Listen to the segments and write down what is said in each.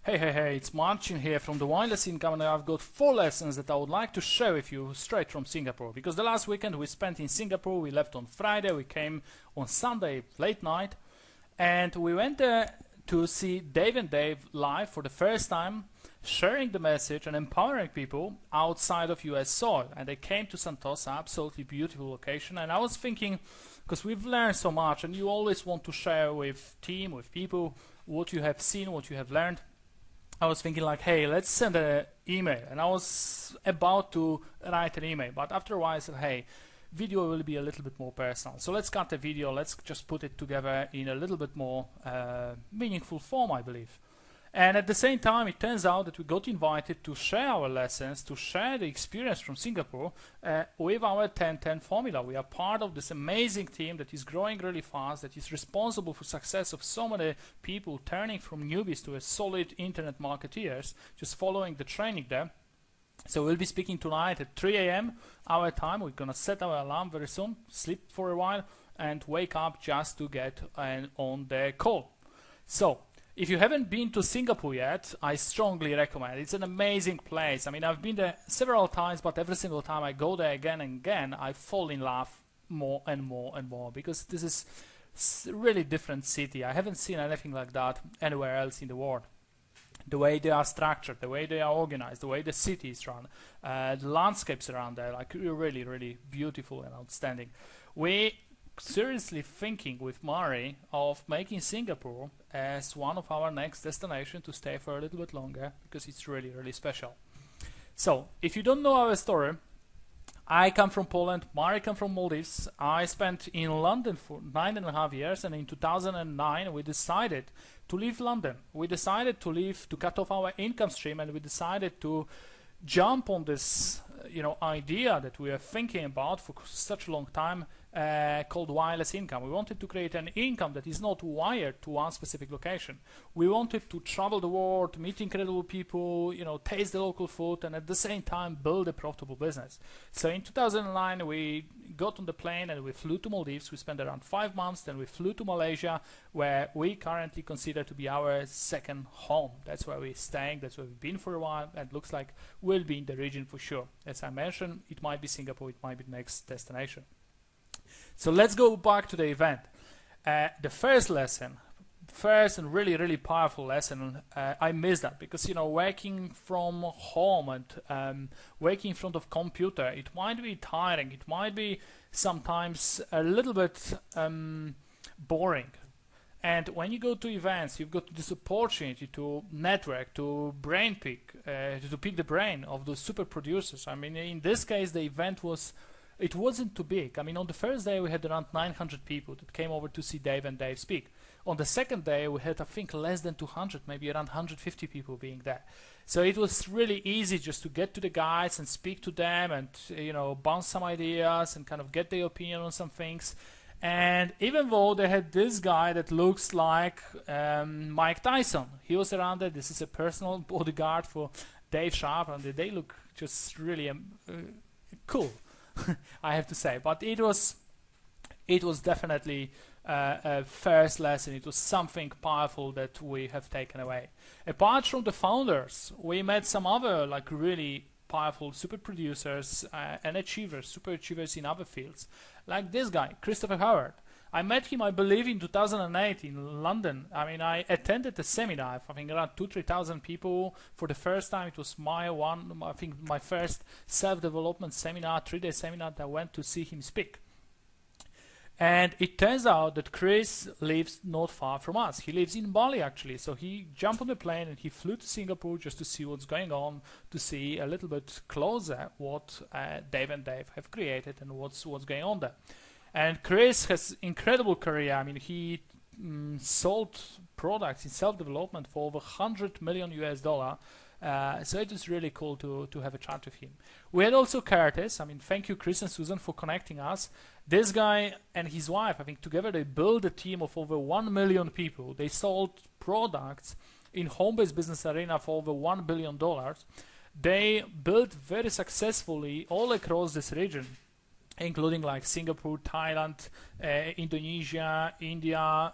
Hey, it's Marcin here from the Wireless Income, and I've got 4 lessons that I would like to share with you straight from Singapore. Because the last weekend we spent in Singapore, we left on Friday, we came on Sunday late night, and we went there to see Dave and Dave live for the first time, sharing the message and empowering people outside of US soil. And they came to Sentosa, absolutely beautiful location, and I was thinking, because we've learned so much, and you always want to share with team, with people, what you have seen, what you have learned. I was thinking like, hey, let's send an email. And I was about to write an email, but after a while I said, hey, video will be a little bit more personal. So let's cut the video, let's just put it together in a little bit more meaningful form, I believe. And at the same time, it turns out that we got invited to share our lessons, to share the experience from Singapore with our 10-10 formula. We are part of this amazing team that is growing really fast, that is responsible for success of so many people turning from newbies to a solid internet marketeers, just following the training there. So we'll be speaking tonight at 3 a.m. our time. We're going to set our alarm very soon, sleep for a while, and wake up just to get on the call. So, if you haven't been to Singapore yet, I strongly recommend. It's an amazing place. I mean, I've been there several times, but every single time I go there again and again, I fall in love more and more and more, because this is a really different city. I haven't seen anything like that anywhere else in the world. The way they are structured, the way they are organized, the way the city is run, the landscapes around there, like really, really beautiful and outstanding. We seriously thinking with Mari of making Singapore as one of our next destination to stay for a little bit longer, because it's really, really special. So, if you don't know our story, I come from Poland, Mari come from Maldives. I spent in London for 9.5 years, and in 2009 we decided to leave London. We decided to leave, to cut off our income stream, and we decided to jump on this idea that we are thinking about for such a long time, called wireless income. We wanted to create an income that is not wired to one specific location. We wanted to travel the world, meet incredible people, taste the local food, and at the same time build a profitable business. So in 2009 we got on the plane and we flew to Maldives. We spent around 5 months. Then we flew to Malaysia, where we currently consider to be our second home. That's where we're staying, that's where we've been for a while, and looks like we'll be in the region for sure. As I mentioned, it might be Singapore, it might be the next destination. So let's go back to the event. The first lesson, first and really, really powerful lesson, I missed that because, working from home and working in front of computer, it might be tiring, it might be sometimes a little bit boring. And when you go to events, you've got this opportunity to network, to brain pick, to pick the brain of those super producers. I mean, in this case, the event wasn't too big. I mean, on the first day we had around 900 people that came over to see Dave and Dave speak. On the second day we had, I think, less than 200, maybe around 150 people being there. So it was really easy just to get to the guys and speak to them and bounce some ideas and kind of get their opinion on some things. And even though they had this guy that looks like Mike Tyson, he was around there. This is a personal bodyguard for Dave Sharpe, and they look just really cool. I have to say, but it was definitely a first lesson. It was something powerful that we have taken away. Apart from the founders, we met some other really powerful super producers and achievers, super achievers in other fields, like this guy, Christopher Howard. I met him, I believe, in 2008 in London. I mean, I attended a seminar, I think around 2,000-3,000 people for the first time. It was my first self-development seminar, 3-day seminar that I went to see him speak. And it turns out that Chris lives not far from us. He lives in Bali, actually. So he jumped on the plane and he flew to Singapore just to see what's going on, to see a little bit closer what Dave and Dave have created and what's going on there. And Chris has incredible career. I mean, he sold products in self-development for over $100 million US. So it was really cool to have a chat with him. We had also Curtis. I mean, thank you, Chris and Susan, for connecting us. This guy and his wife, I think together they built a team of over 1 million people. They sold products in home-based business arena for over $1 billion. They built very successfully all across this region, including like Singapore, Thailand, Indonesia, India,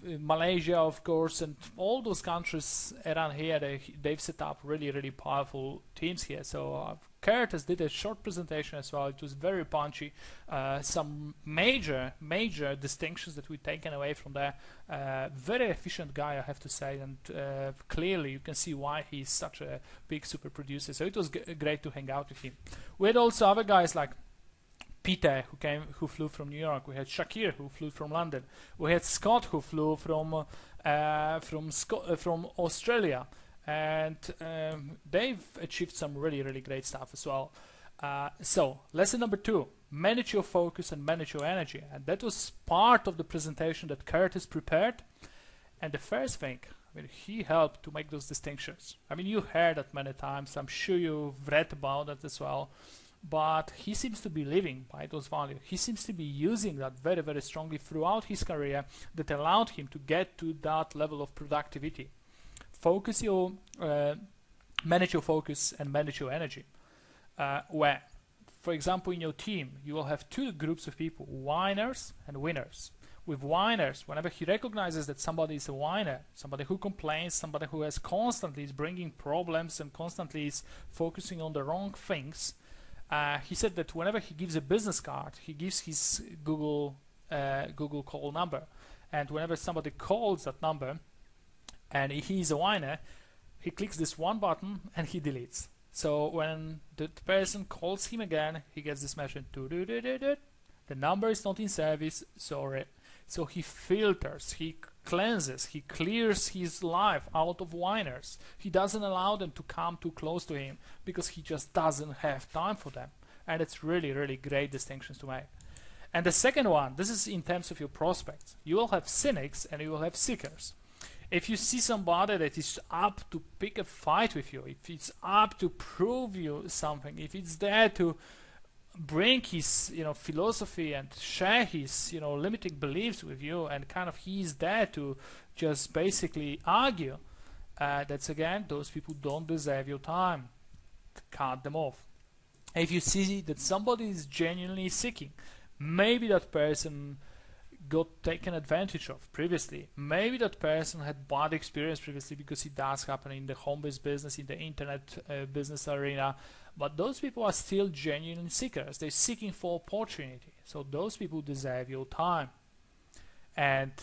Malaysia, of course, and all those countries around here, they've set up really, really powerful teams here. So Curtis did a short presentation as well. It was very punchy. Some major distinctions that we've taken away from there. Very efficient guy, I have to say, and clearly you can see why he's such a big super producer. So it was great to hang out with him. We had also other guys like Peter, who flew from New York. We had Shakir, who flew from London. We had Scott, who flew from Australia, and they've achieved some really, really great stuff as well. So lesson number 2: manage your focus and manage your energy, and that was part of the presentation that Curtis prepared. And the first thing, I mean, he helped to make those distinctions. I mean, you heard that many times. I'm sure you've read about it as well. But he seems to be living by those values. He seems to be using that very, very strongly throughout his career, that allowed him to get to that level of productivity. Manage your focus and manage your energy. Where, for example, in your team, you will have 2 groups of people, whiners and winners. With whiners, whenever he recognizes that somebody is a whiner, somebody who complains, somebody who is constantly bringing problems and constantly is focusing on the wrong things, he said that whenever he gives a business card, he gives his Google call number, and whenever somebody calls that number and he's a whiner, he clicks this one button and he deletes. So when the person calls him again, he gets this message: the number is not in service, sorry. So he filters, he cleanses, he clears his life out of whiners. He doesn't allow them to come too close to him because he just doesn't have time for them. And it's really, really great distinctions to make. And the second one, this is in terms of your prospects. You will have cynics and you will have seekers. If you see somebody that is up to pick a fight with you, if it's up to prove you something, if it's there to bring his philosophy and share his limiting beliefs with you, and kind of he's there to just basically argue, that's again, those people don't deserve your time. Cut them off. If you see that somebody is genuinely seeking, maybe that person got taken advantage of previously, maybe that person had bad experience previously, because it does happen in the home-based business, in the internet business arena. But those people are still genuine seekers. They're seeking for opportunity. So those people deserve your time. And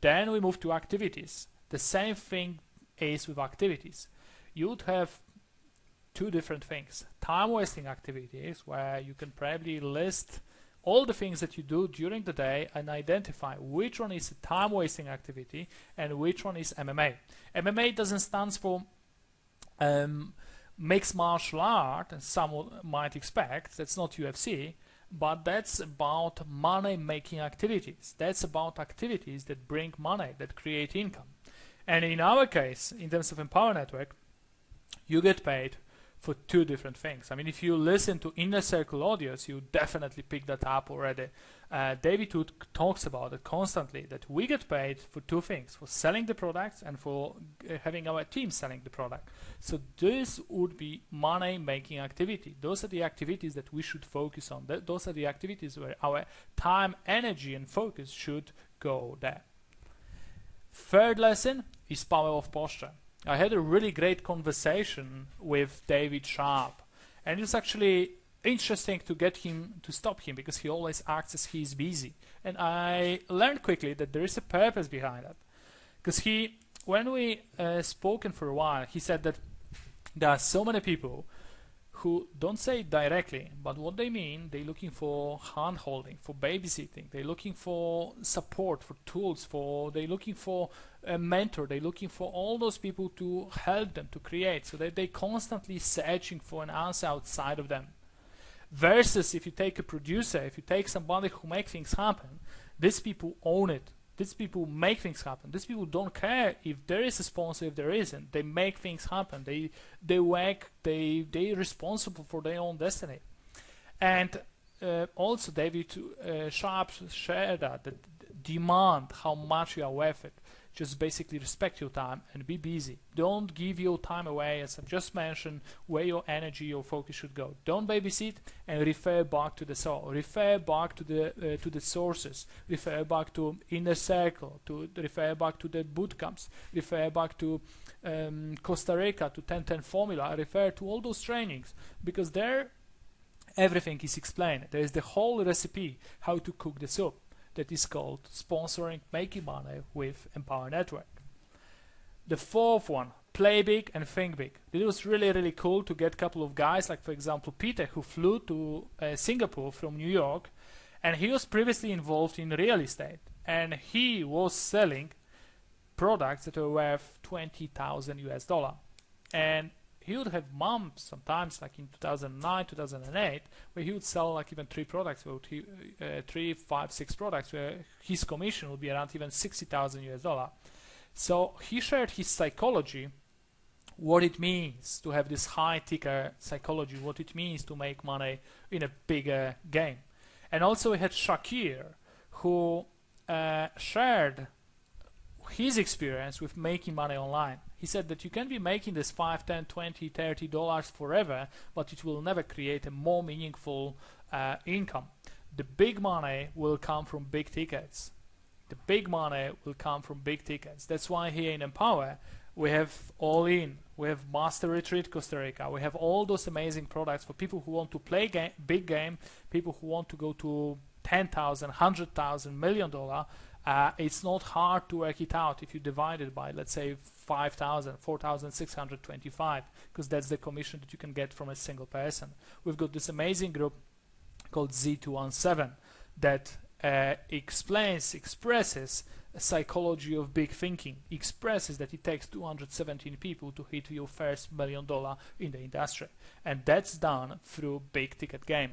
then we move to activities. The same thing is with activities. You would have 2 different things. Time-wasting activities, where you can probably list all the things that you do during the day and identify which one is a time-wasting activity and which one is MMA. MMA doesn't stand for mixed martial art, and some might expect that's not UFC, but that's about money-making activities. That's about activities that bring money, that create income. And in our case, in terms of Empower Network, you get paid for 2 different things. I mean, if you listen to Inner Circle audios, you definitely pick that up already. David Wood talks about it constantly, that we get paid for 2 things: for selling the products and for having our team selling the product. So this would be money-making activity. Those are the activities that we should focus on. Those are the activities where our time, energy, and focus should go there. Third lesson is power of posture. I had a really great conversation with David Sharpe, and it's actually interesting to get him to stop him, because he always acts as he's busy. And I learned quickly that there is a purpose behind it, because when we spoken for a while, he said that there are so many people who don't say it directly, but what they mean, they're looking for hand-holding, for babysitting, they're looking for support, for tools, they're looking for a mentor, they're looking for all those people to help them to create, so that they're constantly searching for an answer outside of them. Versus if you take a producer, if you take somebody who makes things happen, these people own it. These people make things happen. These people don't care if there is a sponsor, if there isn't. They make things happen. They work. They're responsible for their own destiny. And also David Sharpe shared that demand how much you are worth it. Just basically respect your time and be busy. Don't give your time away, as I've just mentioned, where your energy, your focus should go. Don't babysit, and refer back to the soul. Refer back to the sources. Refer back to inner circle. To refer back to the boot camps. Refer back to Costa Rica, to 10-10 formula. Refer to all those trainings, because there everything is explained. There is the whole recipe how to cook the soup. That is called sponsoring making money with Empower Network. The fourth one, play big and think big. It was really cool to get a couple of guys, like for example Peter, who flew to Singapore from New York, and he was previously involved in real estate, and he was selling products that were worth $20,000 US. And he would have months, sometimes like in 2009, 2008, where he would sell like even 3 products, or 3, 5, 6 products, where his commission would be around even $60,000 US. So he shared his psychology, what it means to have this high ticker psychology, what it means to make money in a bigger game. And also we had Shakir, who shared his experience with making money online. He said that you can be making this $5, $10, $20, $30 forever, but it will never create a more meaningful income. The big money will come from big tickets. The big money will come from big tickets. That's why here in Empower we have All In, we have Master Retreat Costa Rica, we have all those amazing products for people who want to play big game, people who want to go to $10,000, $100,000, $1 million. It's not hard to work it out if you divide it by, let's say, 5,000, 4,625, because that's the commission that you can get from a single person. We've got this amazing group called Z217 that expresses a psychology of big thinking, expresses that it takes 217 people to hit your first $1 million in the industry, and that's done through big ticket game.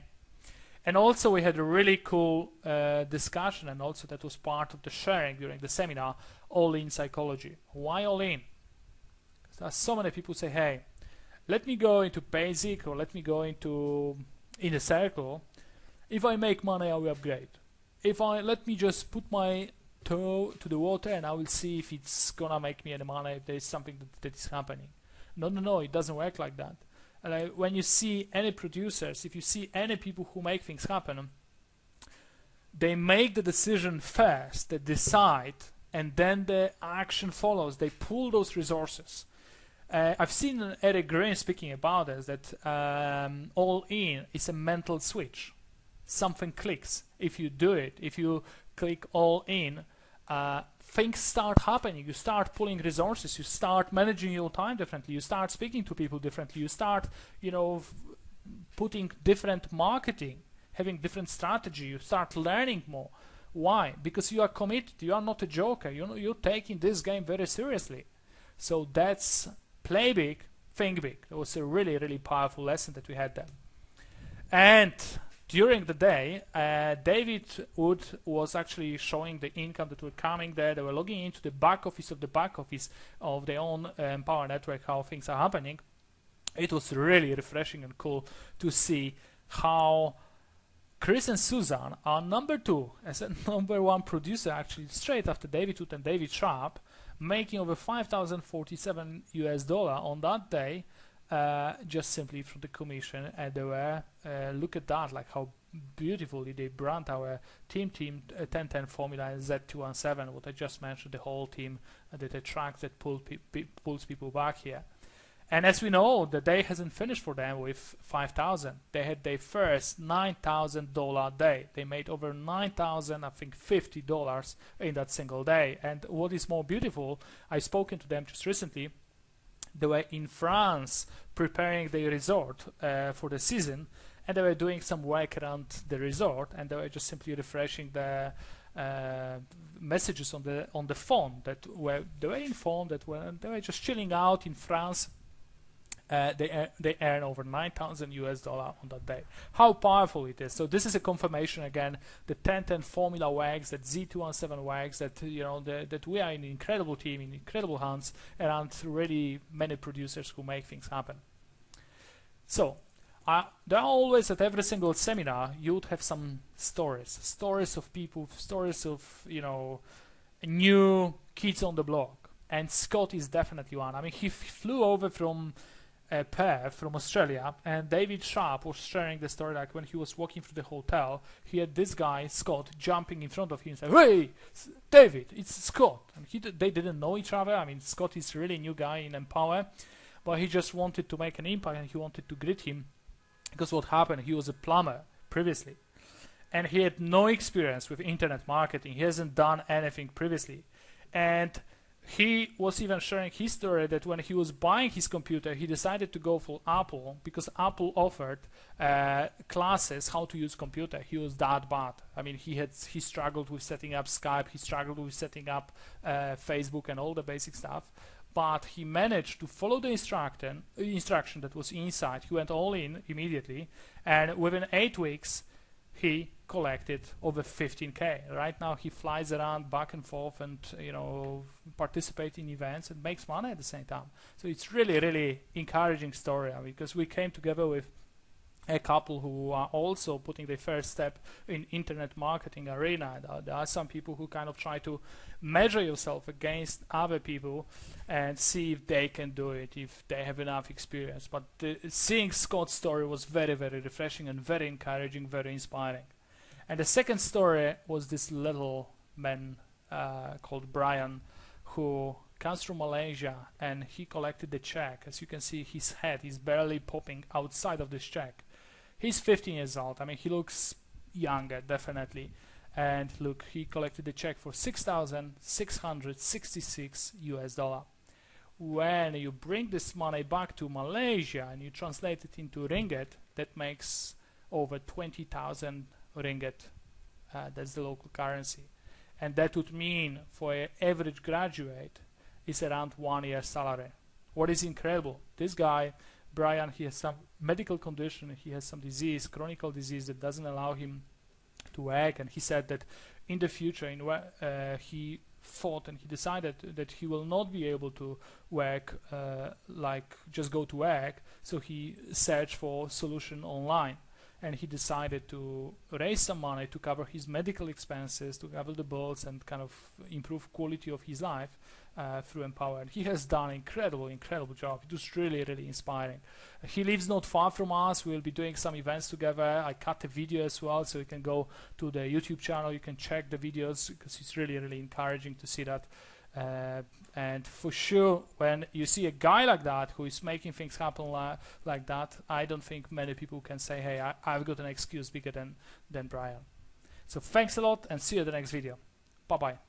And also we had a really cool discussion, and also that was part of the sharing during the seminar, All In Psychology. Why All In? Because so many people say, hey, let me go into basic, or let me go into inner circle. If I make money, I will upgrade. Let me just put my toe to the water and I will see if it's gonna make me any money, if there is something that is happening. No, it doesn't work like that. When you see any producers, if you see any people who make things happen, they make the decision first, they decide, and then the action follows. They pull those resources. I've seen Eric Green speaking about this, that All In is a mental switch. Something clicks. If you do it, if you click All In, things start happening. You start pulling resources, you start managing your time differently, you start speaking to people differently, you start, putting different marketing, having different strategy, you start learning more. Why? Because you are committed, you are not a joker, you're taking this game very seriously. So that's play big, think big. It was a really powerful lesson that we had there. And during the day, David Wood was actually showing the income that were coming there. They were logging into the back office of their own Empower Network, how things are happening. It was really refreshing and cool to see how Chris and Susan are number 2 as a number 1 producer, actually straight after David Wood and David Sharpe, making over $5,047 US on that day. Just simply from the commission, and they were look at that, like how beautifully they brand our team 10-10 formula and Z217, what I just mentioned, the whole team that attracts, that pulls people back here. And as we know, the day hasn't finished for them with 5,000. They had their first $9,000 day. They made over $9,050 in that single day. And what is more beautiful, I've spoken to them just recently. They were in France preparing their resort for the season, and they were doing some work around the resort, and they were just simply refreshing the messages on the phone that they were informed that when they were just chilling out in France, they earn over $9,000 US on that day. How powerful it is! So this is a confirmation again. The 10-10 formula works. That Z217 works. That that we are in an incredible team, in incredible hands, around really many producers who make things happen. So there are always, at every single seminar, you would have some stories of people, stories of, you know, new kids on the block. And Scott is definitely one. I mean, he flew over from Perth, from Australia, and David Sharpe was sharing the story, like when he was walking through the hotel, he had this guy, Scott, jumping in front of him and saying, "Hey, David, it's Scott." And they didn't know each other. I mean, Scott is really a new guy in Empower, but he just wanted to make an impact and he wanted to greet him, because what happened, he was a plumber previously, and he had no experience with internet marketing. He hasn't done anything previously, and he was even sharing his story that when he was buying his computer, he decided to go for Apple because Apple offered classes how to use computer. He was that bad. I mean, he struggled with setting up Skype, he struggled with setting up Facebook and all the basic stuff, but he managed to follow the instruction that was inside. He went all in immediately, and within 8 weeks he collected over 15K. Right now he flies around back and forth and, you know, participate in events and makes money at the same time. So it's really encouraging story, because we came together with a couple who are also putting their first step in internet marketing arena. There are some people who kind of try to measure yourself against other people and see if they can do it, if they have enough experience. But seeing Scott's story was very refreshing and very encouraging, very inspiring. And the second story was this little man called Brian, who comes from Malaysia, and he collected the check. As you can see, his head is barely popping outside of this check. He's 15 years old. I mean, he looks younger, definitely. And look, he collected the check for $6,666 US. When you bring this money back to Malaysia and you translate it into ringgit, that makes over 20,000 ringgit. That's the local currency. And that would mean for an average graduate is around 1 year's salary. What is incredible, this guy, Brian, he has some medical condition, he has some disease, chronic disease that doesn't allow him to work, and he said that in the future he thought and he decided that he will not be able to work, like just go to work, so he searched for solution online, and he decided to raise some money to cover his medical expenses, to cover the bills and kind of improve quality of his life through Empower. And he has done incredible job. It was really inspiring. He lives not far from us. We'll be doing some events together. I cut a video as well, so you can go to the YouTube channel, you can check the videos, because it's really encouraging to see that. And for sure, when you see a guy like that who is making things happen like that, I don't think many people can say, hey, I've got an excuse bigger than Brian. So thanks a lot, and see you in the next video. Bye bye.